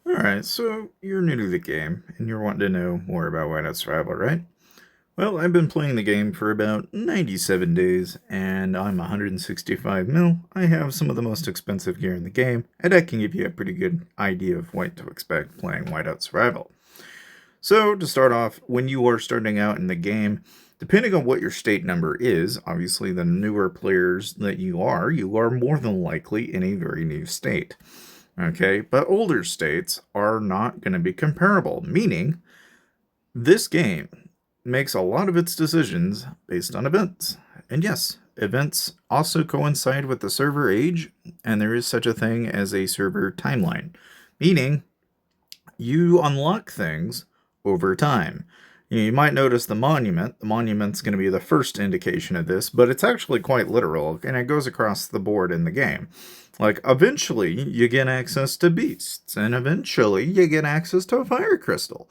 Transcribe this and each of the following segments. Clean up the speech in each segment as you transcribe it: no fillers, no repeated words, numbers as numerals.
Alright, so you're new to the game, and you're wanting to know more about Whiteout Survival, right? Well, I've been playing the game for about 97 days, and I'm 165 mil. I have some of the most expensive gear in the game, and I can give you a pretty good idea of what to expect playing Whiteout Survival. So, to start off, when you are starting out in the game, depending on what your state number is, obviously the newer players that you are more than likely in a very new state. Okay, but older states are not going to be comparable, meaning this game makes a lot of its decisions based on events. And yes, events also coincide with the server age, and there is such a thing as a server timeline, meaning you unlock things over time. You might notice the monument. The monument's going to be the first indication of this, but it's actually quite literal, and it goes across the board in the game. Like, eventually, you get access to beasts, and eventually, you get access to a fire crystal.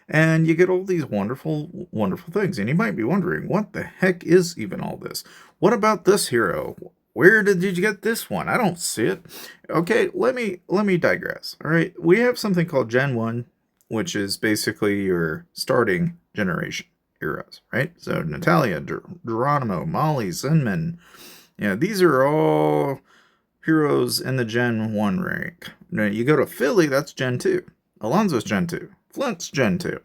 And you get all these wonderful, wonderful things. And you might be wondering, what the heck is even all this? What about this hero? Where did you get this one? I don't see it. Okay, let me digress. All right, we have something called Gen 1, which is basically your starting generation heroes, right? So Natalia, Geronimo, Molly, Zinman. Yeah, these are all heroes in the Gen 1 rank. Now, you go to Philly, that's Gen 2. Alonzo's Gen 2. Flint's Gen 2.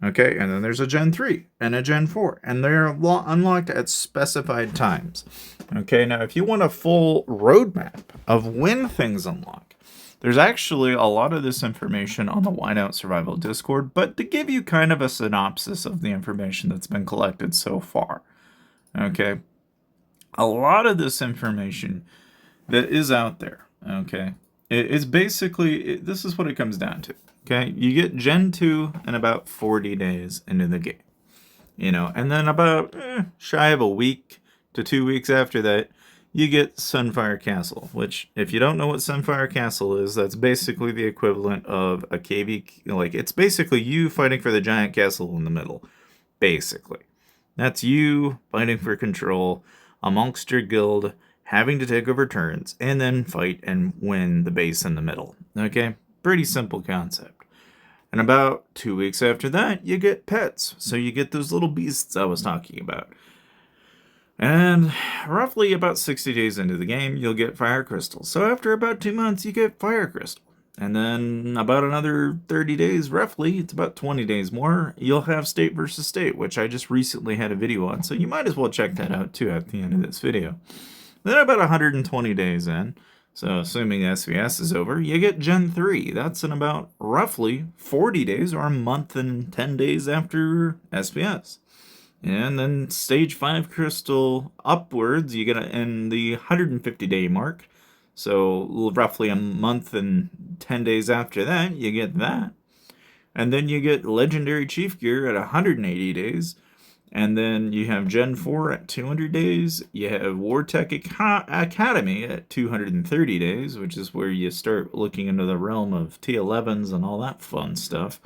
Okay, and then there's a Gen 3 and a Gen 4, and they're unlocked at specified times. Okay, now if you want a full roadmap of when things unlock, there's actually a lot of this information on the Whiteout Survival Discord, but to give you kind of a synopsis of the information that's been collected so far, okay, a lot of this information that is out there, okay, it's basically, this is what it comes down to. Okay, you get Gen 2 in about 40 days into the game. And then about shy of a week to 2 weeks after that, you get Sunfire Castle, which, if you don't know what Sunfire Castle is, that's basically the equivalent of a KV. Like, it's basically you fighting for the giant castle in the middle. Basically. That's you fighting for control amongst your guild, having to take over turns, and then fight and win the base in the middle. Okay? Pretty simple concept. And about 2 weeks after that, you get pets. So you get those little beasts I was talking about. And roughly about 60 days into the game, you'll get fire crystals. So after about 2 months, you get fire crystal. And then about another 30 days, roughly, it's about 20 days more, you'll have state versus state, which I just recently had a video on. So you might as well check that out too at the end of this video. Then about 120 days in, so assuming SVS is over, you get Gen 3. That's in about roughly 40 days or a month and 10 days after SVS. And then stage 5 crystal upwards, you get in the 150-day mark. So roughly a month and 10 days after that, you get that. And then you get legendary chief gear at 180 days. And then you have Gen 4 at 200 days. You have Wartech Academy at 230 days, which is where you start looking into the realm of T11s and all that fun stuff.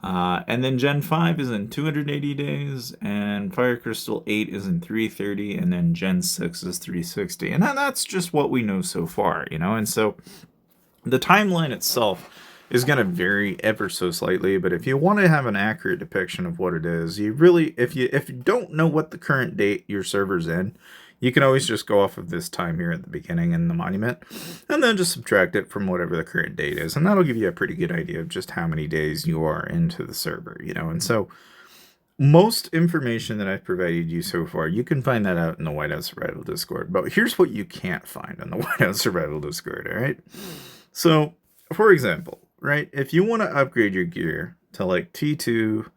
And then Gen 5 is in 280 days, and Fire Crystal 8 is in 330, and then Gen 6 is 360. And that's just what we know so far, And so the timeline itself is going to vary ever so slightly, but if you want to have an accurate depiction of what it is, you really, if you don't know what the current date your server's in, you can always just go off of this time here at the beginning in the monument, and then just subtract it from whatever the current date is, and that'll give you a pretty good idea of just how many days you are into the server, And so most information that I've provided you so far, you can find that out in the Whiteout Survival Discord. But here's what you can't find in the Whiteout Survival Discord, all right? So, for example, right, if you want to upgrade your gear to like T2,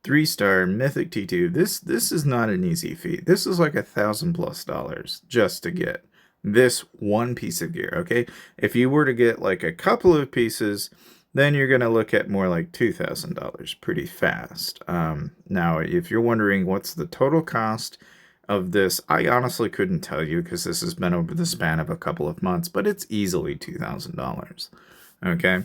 3-star Mythic T2, this is not an easy feat. This is like $1,000+ just to get this one piece of gear, okay? If you were to get like a couple of pieces, then you're going to look at more like $2,000 pretty fast. Now, if you're wondering what's the total cost of this, I honestly couldn't tell you because this has been over the span of a couple of months, but it's easily $2,000. Okay.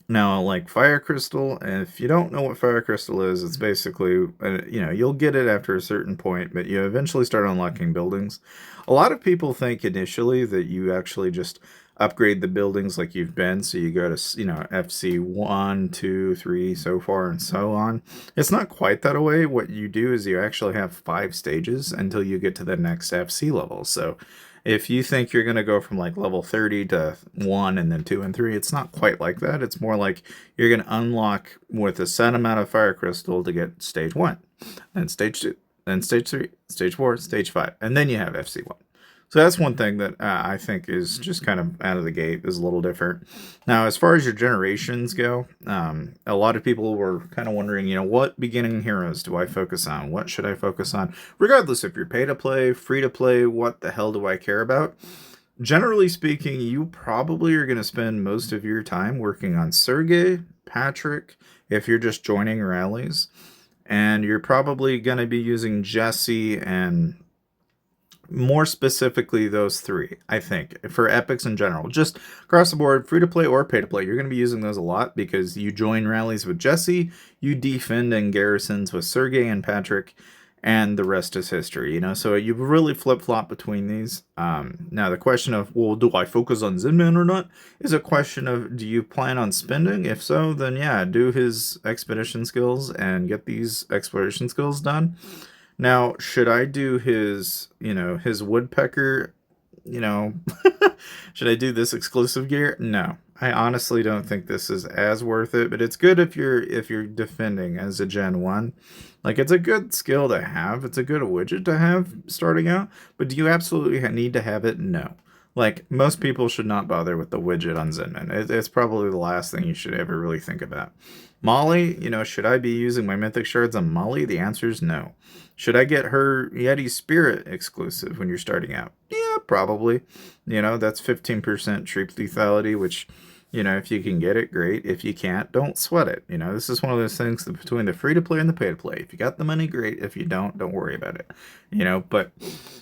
Now, like Fire Crystal, and if you don't know what Fire Crystal is, it's basically, you'll get it after a certain point, but you eventually start unlocking buildings. A lot of people think initially that you actually just upgrade the buildings like you've been, so you go to, FC 1, 2, 3, so far, and so on. It's not quite that way. What you do is you actually have 5 stages until you get to the next FC level. So if you think you're going to go from like level 30 to 1 and then 2 and 3, it's not quite like that. It's more like you're going to unlock with a set amount of fire crystal to get stage 1, then stage 2, then stage 3, stage 4, stage 5, and then you have FC1. So that's one thing that I think is just kind of out of the gate is a little different. Now, as far as your generations go, a lot of people were kind of wondering, what beginning heroes do I focus on? What should I focus on? Regardless if you're pay to play, free to play, what the hell do I care about? Generally speaking, you probably are going to spend most of your time working on Sergey, Patrick, if you're just joining rallies. And you're probably going to be using Jesse and more specifically those 3, I think, for epics in general. Just across the board, free to play or pay to play, you're going to be using those a lot because you join rallies with Jesse, you defend in garrisons with Sergey and Patrick, and the rest is history, So you really flip-flop between these. Now, the question of, well, do I focus on Zinman or not, is a question of, do you plan on spending? If so, then yeah, do his expedition skills and get these exploration skills done. Now, should I do his woodpecker, you know, should I do this exclusive gear? No. I honestly don't think this is as worth it, but it's good if you're defending as a Gen 1. Like, it's a good skill to have. It's a good widget to have starting out, but do you absolutely need to have it? No. Like, most people should not bother with the widget on Zinman. It's probably the last thing you should ever really think about. Molly, should I be using my mythic shards on Molly? The answer is no. Should I get her Yeti Spirit exclusive when you're starting out? Yeah, probably. That's 15% troop lethality, which, if you can get it, great. If you can't, don't sweat it. This is one of those things between the free to play and the pay to play. If you got the money, great. If you don't worry about it. But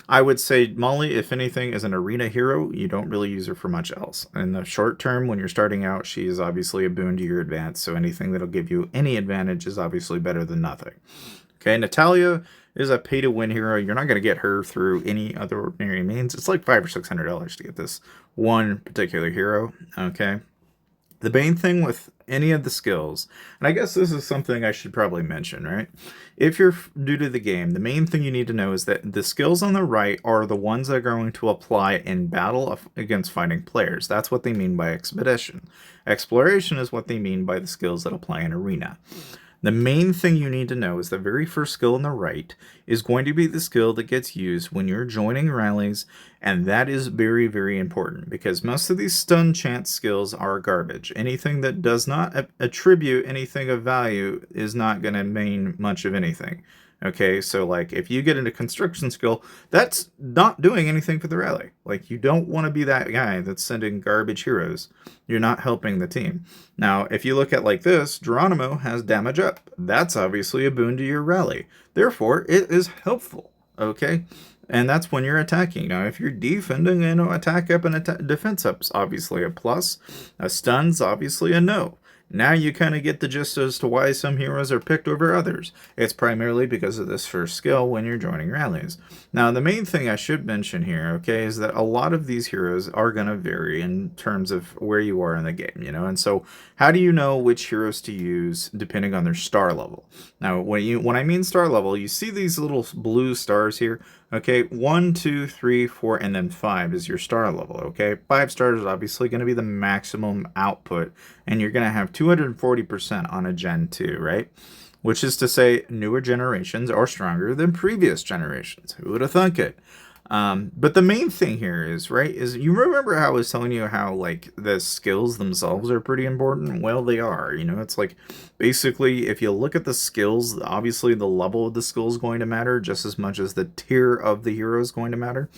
I would say Molly, if anything, is an arena hero. You don't really use her for much else. In the short term, when you're starting out, she is obviously a boon to your advance. So anything that'll give you any advantage is obviously better than nothing. Okay, Natalia is a pay-to-win hero. You're not going to get her through any other ordinary means. It's like $500 or $600 to get this one particular hero. Okay. The main thing with any of the skills, and I guess this is something I should probably mention, right? If you're new to the game, the main thing you need to know is that the skills on the right are the ones that are going to apply in battle against fighting players. That's what they mean by expedition. Exploration is what they mean by the skills that apply in arena. The main thing you need to know is the very first skill on the right is going to be the skill that gets used when you're joining rallies, and that is very, very important because most of these stun chance skills are garbage. Anything that does not attribute anything of value is not going to mean much of anything. Okay, so like if you get into construction skill, that's not doing anything for the rally. Like you don't want to be that guy that's sending garbage heroes. You're not helping the team. Now, if you look at like this, Geronimo has damage up. That's obviously a boon to your rally. Therefore, it is helpful. Okay, and that's when you're attacking. Now, if you're defending, attack up and defense up's obviously a plus. A stun's obviously a no. Now you kind of get the gist as to why some heroes are picked over others. It's primarily because of this first skill when you're joining rallies. Now, the main thing I should mention here, okay, is that a lot of these heroes are going to vary in terms of where you are in the game, and so how do you know which heroes to use depending on their star level? Now, when I mean star level, you see these little blue stars here. Okay, 1, 2, 3, 4, and then 5 is your star level, okay? 5 stars is obviously going to be the maximum output, and you're going to have 240% on a Gen 2, right? Which is to say, newer generations are stronger than previous generations. Who would have thunk it? But the main thing here is, right, is you remember how I was telling you how, like, the skills themselves are pretty important? Well, they are, it's like, basically, if you look at the skills, obviously the level of the skill is going to matter just as much as the tier of the hero is going to matter.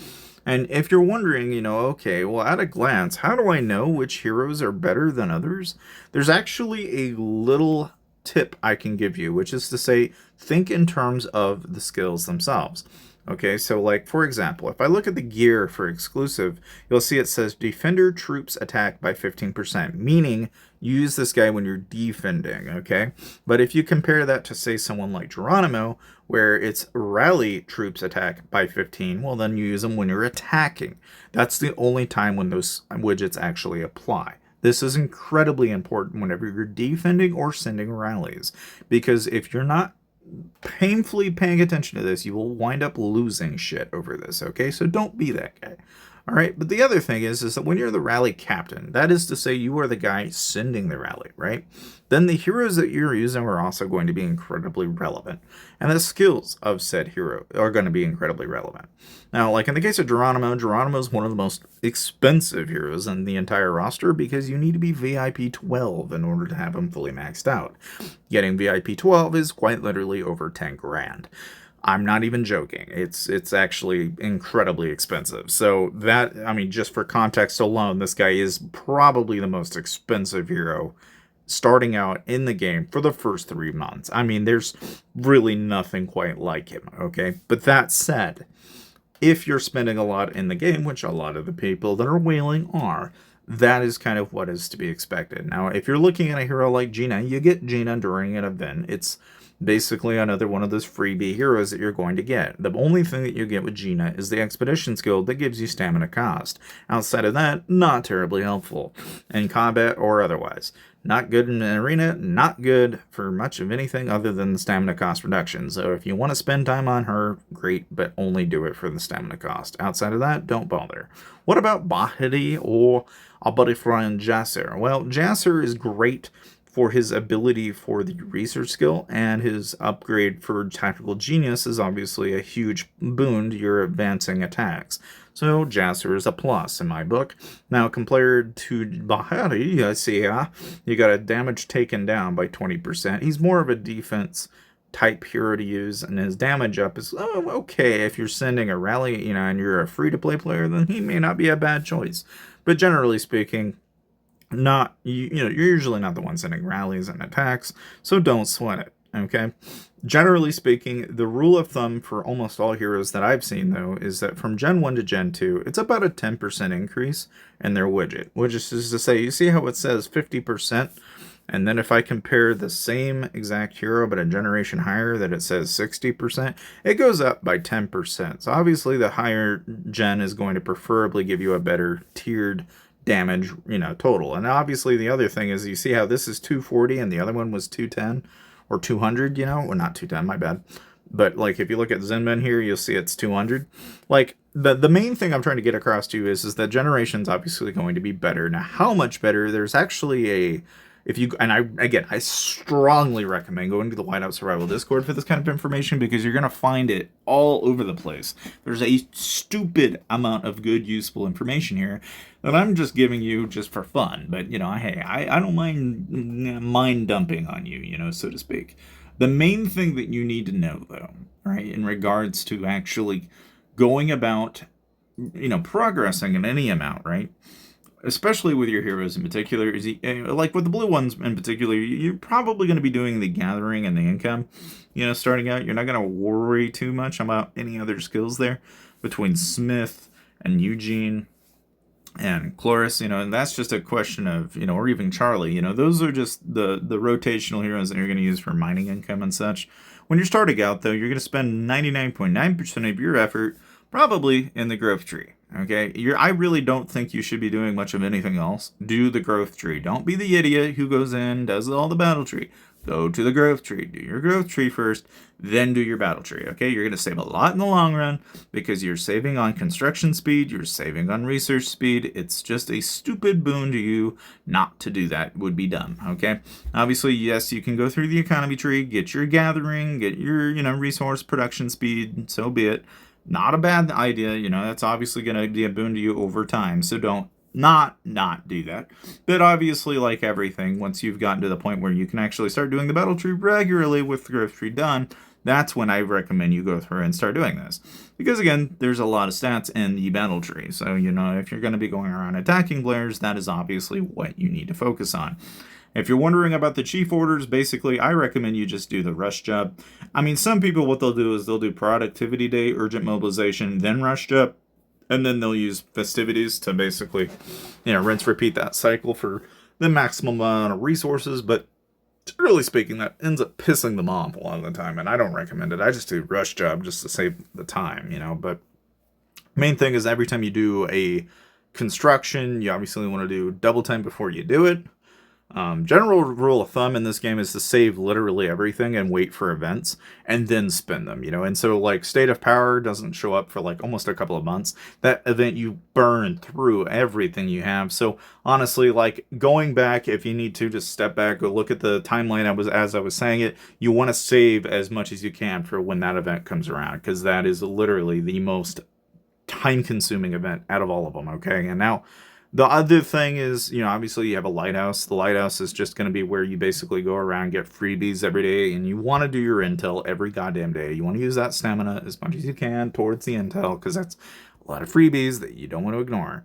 And if you're wondering, okay, well, at a glance, how do I know which heroes are better than others? There's actually a little tip I can give you, which is to say, think in terms of the skills themselves. Okay, so like for example, if I look at the gear for exclusive, you'll see it says defender troops attack by 15%, meaning use this guy when you're defending, okay? But if you compare that to say someone like Geronimo, where it's rally troops attack by 15, well then you use them when you're attacking. That's the only time when those widgets actually apply. This is incredibly important whenever you're defending or sending rallies, because if you're not painfully paying attention to this, you will wind up losing shit over this, okay? So don't be that guy. All right, but the other thing is that when you're the rally captain, that is to say you are the guy sending the rally, right? Then the heroes that you're using are also going to be incredibly relevant. And the skills of said hero are going to be incredibly relevant. Now, like in the case of Geronimo, Geronimo is one of the most expensive heroes in the entire roster because you need to be VIP 12 in order to have him fully maxed out. Getting VIP 12 is quite literally over 10 grand. I'm not even joking. It's actually incredibly expensive. So that, I mean, just for context alone, this guy is probably the most expensive hero starting out in the game for the first 3 months. I mean, there's really nothing quite like him, okay? But that said, if you're spending a lot in the game, which a lot of the people that are whaling are, that is kind of what is to be expected. Now, if you're looking at a hero like Gina, you get Gina during an event. It's basically another one of those freebie heroes that you're going to get. The only thing that you get with Gina is the expedition skill that gives you stamina cost. Outside of that, not terribly helpful in combat or otherwise. Not good in an arena, not good for much of anything other than the stamina cost reduction. So if you want to spend time on her, great, but only do it for the stamina cost. Outside of that, don't bother. What about Bahidi or our buddy friend Jasser? Well, Jasser is great for his ability for the research skill, and his upgrade for tactical genius is obviously a huge boon to your advancing attacks. So Jasser is a plus in my book. Now compared to Bahari, I see you got a damage taken down by 20%. He's more of a defense type hero to use, and his damage up is okay. If you're sending a rally, and you're a free-to-play player, then he may not be a bad choice. But generally speaking, you're usually not the one sending rallies and attacks, so don't sweat it, okay? Generally speaking, the rule of thumb for almost all heroes that I've seen, though, is that from Gen 1 to Gen 2, it's about a 10% increase in their widget, which is to say, you see how it says 50%, and then if I compare the same exact hero but a generation higher, that it says 60%, it goes up by 10%. So obviously the higher gen is going to preferably give you a better tiered damage, total. And obviously the other thing is, you see how this is 240 and the other one was 210 or 200, or not 210, my bad. But like if you look at Zenman here, you'll see it's 200. Like the main thing I'm trying to get across to you is that generation's obviously going to be better. Now, how much better? There's actually I strongly recommend going to the Whiteout Survival Discord for this kind of information, because you're going to find it all over the place. There's a stupid amount of good, useful information here that I'm just giving you just for fun. But, hey, I don't mind dumping on you, so to speak. The main thing that you need to know, though, right, in regards to actually going about, progressing in any amount, right, especially with your heroes in particular, is like with the blue ones in particular, you're probably going to be doing the gathering and the income. Starting out, you're not going to worry too much about any other skills there between Smith and Eugene and Chloris, and that's just a question of, or even Charlie, those are just the rotational heroes that you're going to use for mining income and such. When you're starting out, though, you're going to spend 99.9% of your effort probably in the growth tree. Okay, I really don't think you should be doing much of anything else. Do the growth tree. Don't be the idiot who goes in, does all the battle tree. Go to the growth tree. Do your growth tree first, then do your battle tree. Okay, you're going to save a lot in the long run because you're saving on construction speed, you're saving on research speed. It's just a stupid boon to you not to do that. It would be dumb. Okay, obviously, yes, you can go through the economy tree, get your gathering, get your resource production speed. So be it. Not a bad idea, that's obviously going to be a boon to you over time, so don't not do that. But obviously, like everything, once you've gotten to the point where you can actually start doing the battle tree regularly with the growth tree done, that's when I recommend you go through and start doing this. Because again, there's a lot of stats in the battle tree, so if you're going to be going around attacking players, that is obviously what you need to focus on. If you're wondering about the chief orders, basically, I recommend you just do the rush job. I mean, some people, what they'll do is they'll do productivity day, urgent mobilization, then rush job, and then they'll use festivities to basically, rinse, repeat that cycle for the maximum amount of resources. But generally speaking, that ends up pissing them off a lot of the time, and I don't recommend it. I just do rush job just to save the time. But main thing is every time you do a construction, you obviously want to do double time before you do it. General rule of thumb in this game is to save literally everything and wait for events and then spend them. And so like State of Power doesn't show up for like almost a couple of months. That event, you burn through everything you have. So honestly, like going back, if you need to just step back, go look at the timeline as I was saying it, you want to save as much as you can for when that event comes around, because that is literally the most time-consuming event out of all of them. Okay, and now the other thing is, obviously you have a lighthouse. The lighthouse is just going to be where you basically go around, get freebies every day, and you want to do your intel every goddamn day. You want to use that stamina as much as you can towards the intel, because that's a lot of freebies that you don't want to ignore.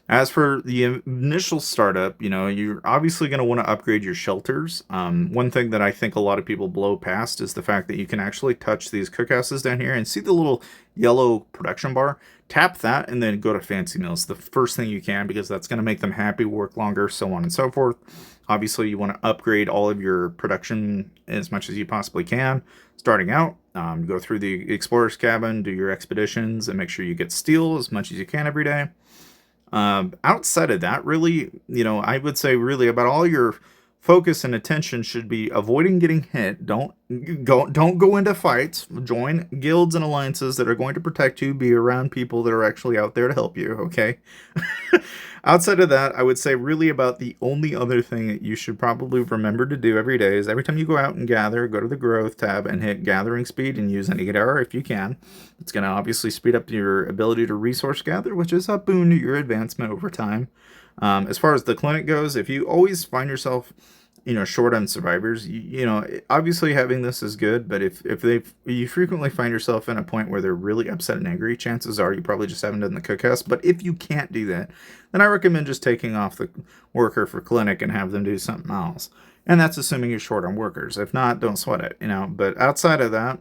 As for the initial startup, you're obviously going to want to upgrade your shelters. One thing that I think a lot of people blow past is the fact that you can actually touch these cookhouses down here and see the little yellow production bar. Tap that and then go to fancy meals the first thing you can, because that's going to make them happy, work longer, so on and so forth. Obviously, you want to upgrade all of your production as much as you possibly can. Starting out, go through the explorer's cabin, do your expeditions, and make sure you get steel as much as you can every day. Outside of that, really, I would say really about all your focus and attention should be avoiding getting hit. Don't go into fights. Join guilds and alliances that are going to protect you. Be around people that are actually out there to help you. Okay. Outside of that, I would say really about the only other thing that you should probably remember to do every day is every time you go out and gather, go to the growth tab and hit gathering speed and use any arrow if you can. It's going to obviously speed up your ability to resource gather, which is a boon to your advancement over time. As far as the clinic goes, if you always find yourself short on survivors, obviously having this is good, but if you frequently find yourself in a point where they're really upset and angry, chances are you probably just haven't done the cookhouse. But if you can't do that, then I recommend just taking off the worker for clinic and have them do something else. And that's assuming you're short on workers. If not, don't sweat it, but outside of that,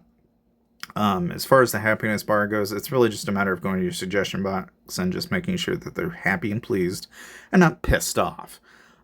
as far as the happiness bar goes, it's really just a matter of going to your suggestion box and just making sure that they're happy and pleased and not pissed off.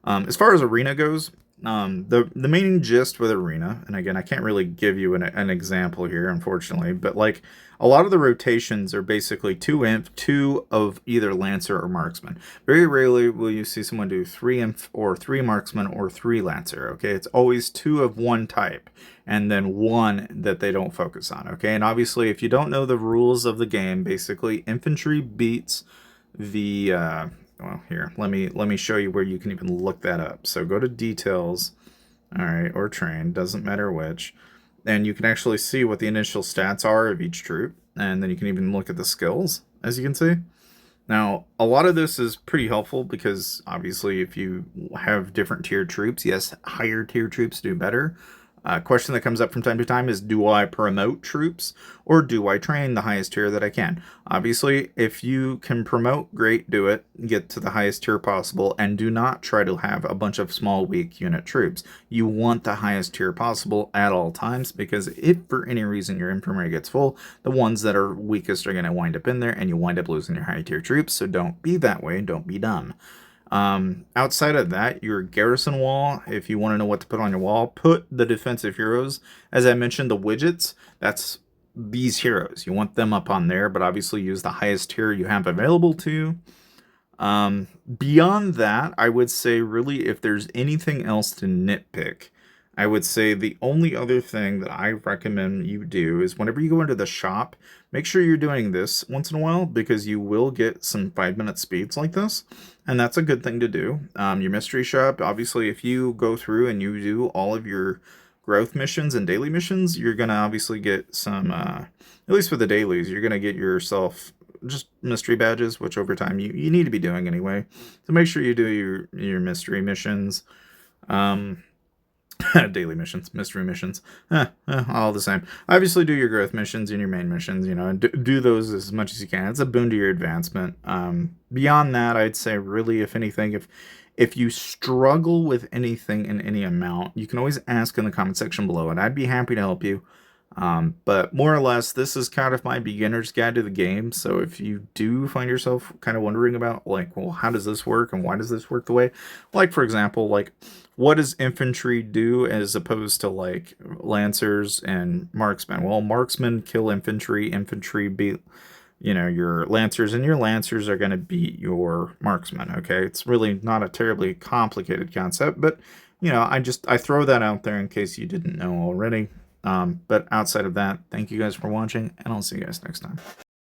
As far as arena goes, the main gist with arena, and again, I can't really give you an example here, unfortunately, but like a lot of the rotations are basically 2 imp, 2 of either lancer or marksman. Very rarely will you see someone do 3 imp or 3 marksman or 3 lancer. Okay, it's always 2 of one type and then 1 that they don't focus on. Okay, and obviously if you don't know the rules of the game, basically infantry beats the well, here, let me show you where you can even look that up. So go to details, all right, or train, doesn't matter which, and you can actually see what the initial stats are of each troop, and then you can even look at the skills, as you can see. Now, a lot of this is pretty helpful because obviously if you have different tier troops, yes, higher tier troops do better. Question that comes up from time to time is, do I promote troops or do I train the highest tier that I can? Obviously, if you can promote, great, do it. Get to the highest tier possible and do not try to have a bunch of small, weak unit troops. You want the highest tier possible at all times, because if for any reason your infirmary gets full, the ones that are weakest are going to wind up in there and you wind up losing your high tier troops. So don't be that way. Don't be dumb. Outside of that, your garrison wall, if you want to know what to put on your wall, put the defensive heroes. As I mentioned, the widgets, that's these heroes. You want them up on there, but obviously use the highest tier you have available to. Beyond that, I would say really if there's anything else to nitpick, I would say the only other thing that I recommend you do is whenever you go into the shop, make sure you're doing this once in a while, because you will get some 5-minute speeds like this, and that's a good thing to do. Your mystery shop, obviously, if you go through and you do all of your growth missions and daily missions, you're going to obviously get some, at least for the dailies, you're going to get yourself just mystery badges, which over time you need to be doing anyway. So make sure you do your mystery missions. Daily missions, mystery missions, all the same. Obviously, do your growth missions and your main missions, and do those as much as you can. It's a boon to your advancement. Beyond that, I'd say really, if anything, if you struggle with anything in any amount, you can always ask in the comment section below, and I'd be happy to help you. But more or less, this is kind of my beginner's guide to the game. So if you do find yourself kind of wondering about, like, well, how does this work and why does this work the way? Like, for example, like, what does infantry do as opposed to, like, lancers and marksmen? Well, marksmen kill infantry, infantry beat, your lancers, and your lancers are going to beat your marksmen, okay? It's really not a terribly complicated concept, but, I throw that out there in case you didn't know already. But outside of that, thank you guys for watching, and I'll see you guys next time.